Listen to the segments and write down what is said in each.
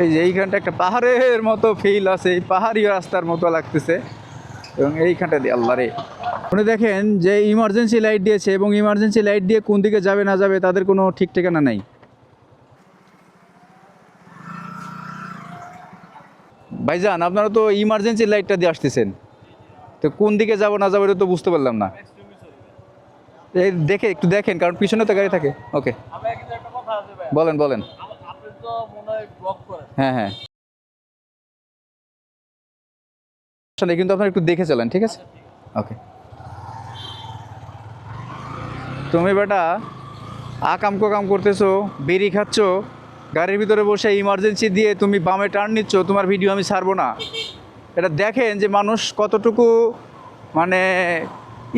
এই যে এইখানটা একটা পাহাড়ের মতো ফিল আছে, এই পাহাড়ি রাস্তার মতো লাগতেছে। এবং এইখানটা দিয়ে আল্লাহ রে, আপনি দেখেন যে ইমার্জেন্সি লাইট দিয়েছে এবং ইমার্জেন্সি লাইট দিয়ে কোন দিকে যাবে না যাবে তাদের কোনো ঠিক ঠিকানা নাই। ভাইজান, আপনারা তো ইমার্জেন্সি লাইটটা দিয়ে আসতেছেন, তো কোন দিকে যাব না যাবো এটা তো বুঝতে পারলাম না। এই দেখে একটু দেখেন, কারণ পিছনে তো গাড়ি থাকে। ওকে, বলেন বলেন। হ্যাঁ হ্যাঁ, কিন্তু আপনারা একটু দেখে চলেন, ঠিক আছে? ওকে। তুমি বেটা আকাম কোকাম করতেছো, বিড়ি খাচ্ছ, গাড়ির ভিতরে বসে ইমার্জেন্সি দিয়ে তুমি বামে টার্ন নিচ্ছ, তোমার ভিডিও আমি ছাড়বো না। এটা দেখেন যে মানুষ কতটুকু মানে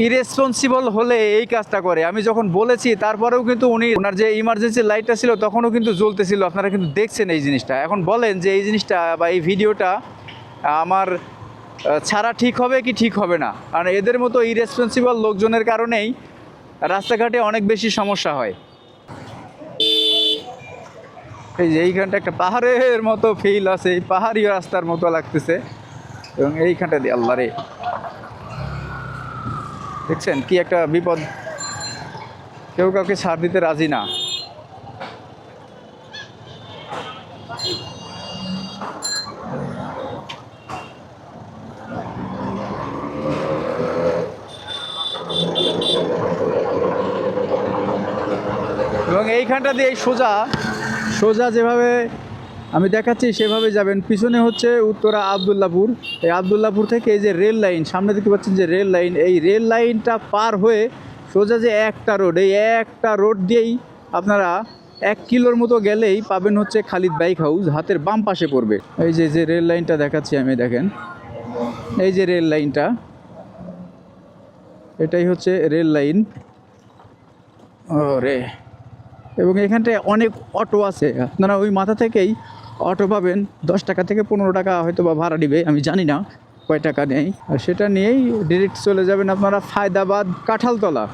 ইরেসপন্সিবল হলে এই কাজটা করে। আমি যখন বলেছি তারপরেও কিন্তু ওনার যে ইমার্জেন্সি লাইটটা ছিল তখনও কিন্তু জ্বলতেছিল, আপনারা কিন্তু দেখছেন এই জিনিসটা। এখন বলেন যে এই জিনিসটা বা এই ভিডিওটা আমার ছাড়া ঠিক হবে কি ঠিক হবে না? কারণ এদের মতো ইরেসপন্সিবল লোকজনের কারণেই রাস্তাঘাটে অনেক বেশি সমস্যা হয়। এই যে এইখানটা একটা পাহাড়ের মতো ফিল আছে, এই পাহাড়ি রাস্তার মতো লাগতেছে। এবং এইখানটা দিয়ে আল্লাহ রে, দেখছেন কি একটা বিপদ, কেউ কাউকে ছাড় দিতে রাজি না। এবং এইখানটা দিয়ে এই সোজা সোজা যেভাবে আমি দেখাচ্ছি সেভাবে যাবেন। পিছনে হচ্ছে উত্তরা আবদুল্লাপুর। এই আবদুল্লাপুর থেকে এই যে রেল লাইন সামনে দেখতে পাচ্ছেন, যে রেল লাইন, এই রেল লাইনটা পার হয়ে সোজা যে একটা রোড, এই একটা রোড দিয়েই আপনারা 1 কিলোর মতো গেলেই পাবেন হচ্ছে খালিদ বাইক হাউস, হাতের বাম পাশে পড়বে। এই যে রেল লাইনটা দেখাচ্ছি আমি, দেখেন এই যে রেল লাইনটা, এটাই হচ্ছে রেল লাইন। ওরে, এবং এখানটায় অনেক অটো আছে, আপনারা ওই মাথা থেকেই অটো পাবেন। 10 টাকা থেকে 15 টাকা হয়তো বা ভাড়া দিবে, আমি জানি না কয় টাকা নেই। আর সেটা নিয়েই ডিরেক্ট চলে যাবেন আপনারা ফায়দাবাদ কাঁঠালতলা।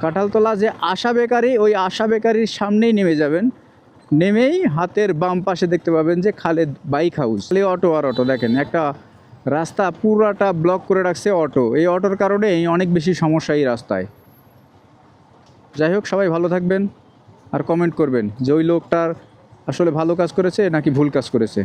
কাঁঠালতলা যে আশা বেকারি, ওই আশা বেকারির সামনেই নেমে যাবেন। নেমেই হাতের বাম পাশে দেখতে পাবেন যে খালেদ বাইক হাউস। অটো আর অটো, দেখেন একটা রাস্তা পুরাটা ব্লক করে রাখছে অটো। এই অটোর কারণেই অনেক বেশি সমস্যা এই রাস্তায়। যাই হোক, সবাই ভালো থাকবেন আর কমেন্ট করবেন যে ওই লোকটার আসলে ভালো কাজ করেছে নাকি ভুল কাজ করেছে।